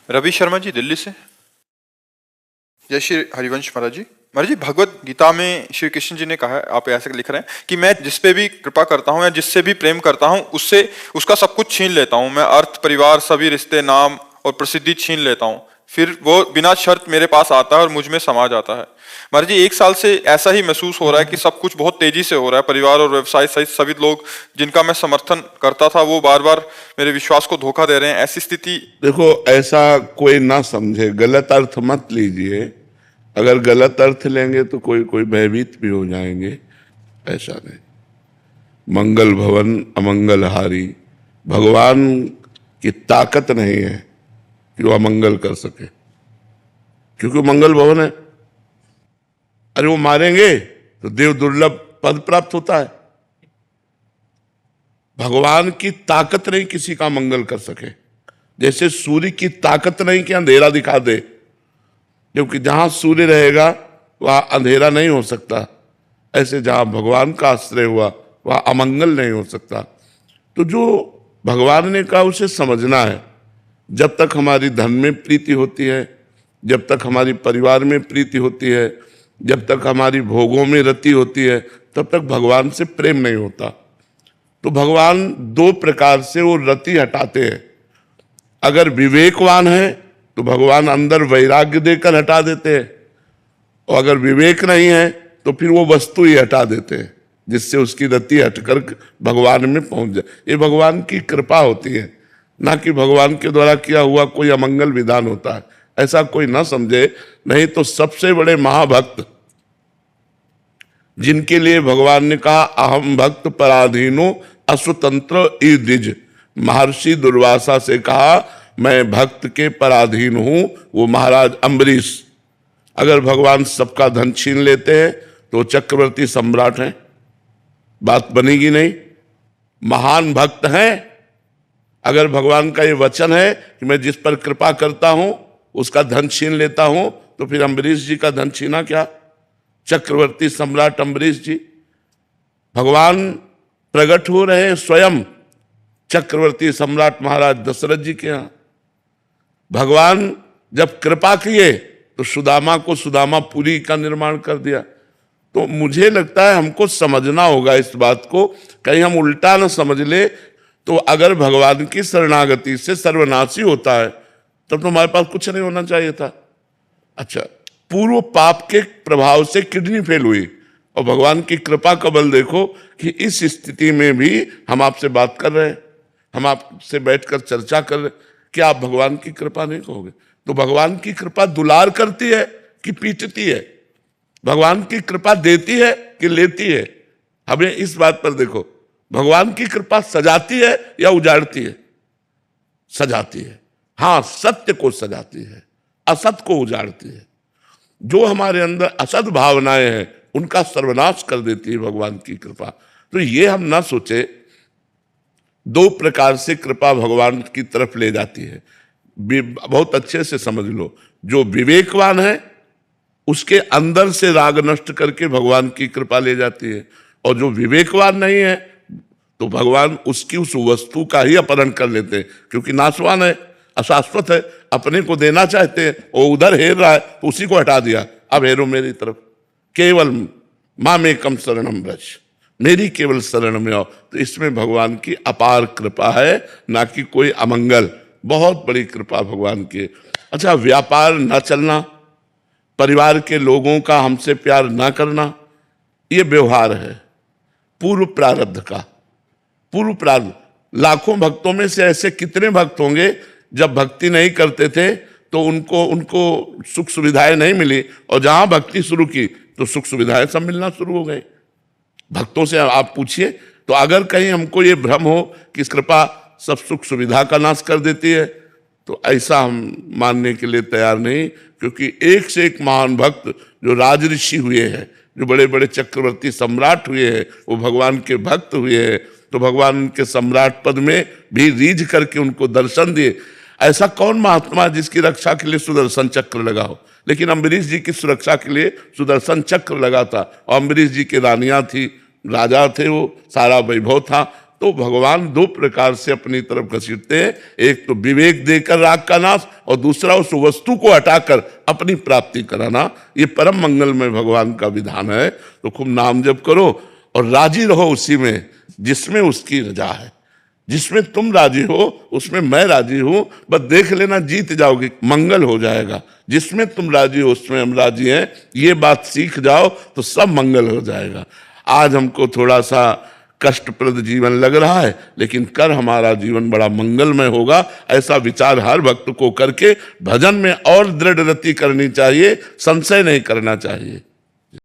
रवि शर्मा जी, दिल्ली से। जय श्री हरिवंश महाराज जी। महाराज जी, भगवत गीता में श्री कृष्ण जी ने कहा है, आप ऐसे लिख रहे हैं कि मैं जिस पे भी कृपा करता हूँ या जिससे भी प्रेम करता हूँ उससे उसका सब कुछ छीन लेता हूँ। मैं अर्थ, परिवार, सभी रिश्ते, नाम और प्रसिद्धि छीन लेता हूँ, फिर वो बिना शर्त मेरे पास आता है और मुझ में समा जाता है। महाराज जी, 1 साल से ऐसा ही महसूस हो रहा है कि सब कुछ बहुत तेजी से हो रहा है। परिवार और व्यवसाय सहित सभी लोग जिनका मैं समर्थन करता था वो बार बार मेरे विश्वास को धोखा दे रहे हैं। ऐसी स्थिति। देखो, ऐसा कोई ना समझे, गलत अर्थ मत लीजिए। अगर गलत अर्थ लेंगे तो कोई कोई भयभीत भी हो जाएंगे, ऐसा नहीं। मंगल भवन अमंगल हारी, भगवान की ताकत नहीं है कि वो अमंगल कर सके, क्योंकि वो मंगल भवन है। अरे वो मारेंगे तो देव दुर्लभ पद प्राप्त होता है। भगवान की ताकत नहीं किसी का मंगल कर सके। जैसे सूर्य की ताकत नहीं कि अंधेरा दिखा दे, क्योंकि जहां सूर्य रहेगा वहां अंधेरा नहीं हो सकता। ऐसे जहां भगवान का आश्रय हुआ वहां अमंगल नहीं हो सकता। तो जो भगवान ने कहा उसे समझना है। जब तक हमारी धन में प्रीति होती है, जब तक हमारी परिवार में प्रीति होती है, जब तक हमारी भोगों में रति होती है, तब तक भगवान से प्रेम नहीं होता। तो भगवान 2 प्रकार से वो रति हटाते हैं। अगर विवेकवान है तो भगवान अंदर वैराग्य देकर हटा देते हैं, और अगर विवेक नहीं है तो फिर वो वस्तु ही हटा देते हैं, जिससे उसकी रति हटकर भगवान में पहुंच जाए। ये भगवान की कृपा होती है, ना कि भगवान के द्वारा किया हुआ कोई अमंगल विधान होता है। ऐसा कोई ना समझे। नहीं तो सबसे बड़े महाभक्त, जिनके लिए भगवान ने कहा अहम भक्त पराधीनो अस्वतंत्र ईद्विज, महर्षि दुर्वासा से कहा मैं भक्त के पराधीन हूं, वो महाराज अम्बरीश। अगर भगवान सबका धन छीन लेते हैं तो चक्रवर्ती सम्राट हैं, बात बनेगी नहीं। महान भक्त हैं। अगर भगवान का ये वचन है कि मैं जिस पर कृपा करता हूं उसका धन छीन लेता हूं, तो फिर अम्बरीश जी का धन छीना क्या? चक्रवर्ती सम्राट अम्बरीश जी। भगवान प्रकट हो रहे हैं स्वयं चक्रवर्ती सम्राट महाराज दशरथ जी के यहां। भगवान जब कृपा किए तो सुदामा को सुदामापुरी का निर्माण कर दिया। तो मुझे लगता है हमको समझना होगा इस बात को, कहीं हम उल्टा न समझ ले। तो अगर भगवान की शरणागति से सर्वनाशी होता है तब तो हमारे पास कुछ नहीं होना चाहिए था। अच्छा, पूर्व पाप के प्रभाव से किडनी फेल हुई, और भगवान की कृपा का बल देखो कि इस स्थिति में भी हम आपसे बात कर रहे हैं, हम आपसे बैठकर चर्चा कर रहे हैं। क्या आप भगवान की कृपा नहीं कहोगे? तो भगवान की कृपा दुलार करती है कि पीटती है? भगवान की कृपा देती है कि लेती है? हमें इस बात पर देखो, भगवान की कृपा सजाती है या उजाड़ती है? सजाती है। हाँ, सत्य को सजाती है, असत को उजाड़ती है। जो हमारे अंदर असद भावनाएं हैं उनका सर्वनाश कर देती है भगवान की कृपा। तो ये हम ना सोचे, 2 प्रकार से कृपा भगवान की तरफ ले जाती है। बहुत अच्छे से समझ लो, जो विवेकवान है उसके अंदर से राग नष्ट करके भगवान की कृपा ले जाती है, और जो विवेकवान नहीं है तो भगवान उसकी उस वस्तु का ही अपहरण कर लेते हैं, क्योंकि नाशवान है, अशाश्वत है, अपने को देना चाहते हैं, वो उधर हेर रहा है तो उसी को हटा दिया, अब हेरो मेरी तरफ, केवल मां में कम शरणम ब्रज, मेरी केवल शरण में आओ। तो इसमें भगवान की अपार कृपा है, ना कि कोई अमंगल। बहुत बड़ी कृपा भगवान की। अच्छा, व्यापार ना चलना, परिवार के लोगों का हमसे प्यार ना करना, ये व्यवहार है पूर्व प्रारब्ध का। पूर्व प्रारब्ध, लाखों भक्तों में से ऐसे कितने भक्त होंगे जब भक्ति नहीं करते थे तो उनको सुख सुविधाएं नहीं मिली, और जहां भक्ति शुरू की तो सुख सुविधाएं सब मिलना शुरू हो गई। भक्तों से आप पूछिए। तो अगर कहीं हमको ये भ्रम हो कि कृपा सब सुख सुविधा का नाश कर देती है, तो ऐसा हम मानने के लिए तैयार नहीं, क्योंकि एक से एक महान भक्त जो राजऋषि हुए हैं, जो बड़े बड़े चक्रवर्ती सम्राट हुए हैं, वो भगवान के भक्त हुए हैं। तो भगवान के सम्राट पद में भी रीझ करके उनको दर्शन दिए। ऐसा कौन महात्मा जिसकी रक्षा के लिए सुदर्शन चक्र लगा हो? लेकिन अम्बरीश जी की सुरक्षा के लिए सुदर्शन चक्र लगा था, और अम्बरीश जी की रानियां थी, राजा थे, वो सारा वैभव था, तो भगवान दो प्रकार से अपनी तरफ घसीटते हैं, एक तो विवेक देकर राग का नाश और दूसरा उस वस्तु को हटाकर अपनी प्राप्ति कराना। ये परम मंगल में भगवान का विधान है। तो खूब नाम जप करो और राजी रहो उसी में जिसमें उसकी रजा है। जिसमें तुम राजी हो उसमें मैं राजी हूं, बस देख लेना जीत जाओगे, मंगल हो जाएगा। जिसमें तुम राजी हो उसमें हम राजी हैं, ये बात सीख जाओ तो सब मंगल हो जाएगा। आज हमको थोड़ा सा कष्टप्रद जीवन लग रहा है, लेकिन कर हमारा जीवन बड़ा मंगलमय होगा, ऐसा विचार हर भक्त को करके भजन में और दृढ़ रति करनी चाहिए, संशय नहीं करना चाहिए।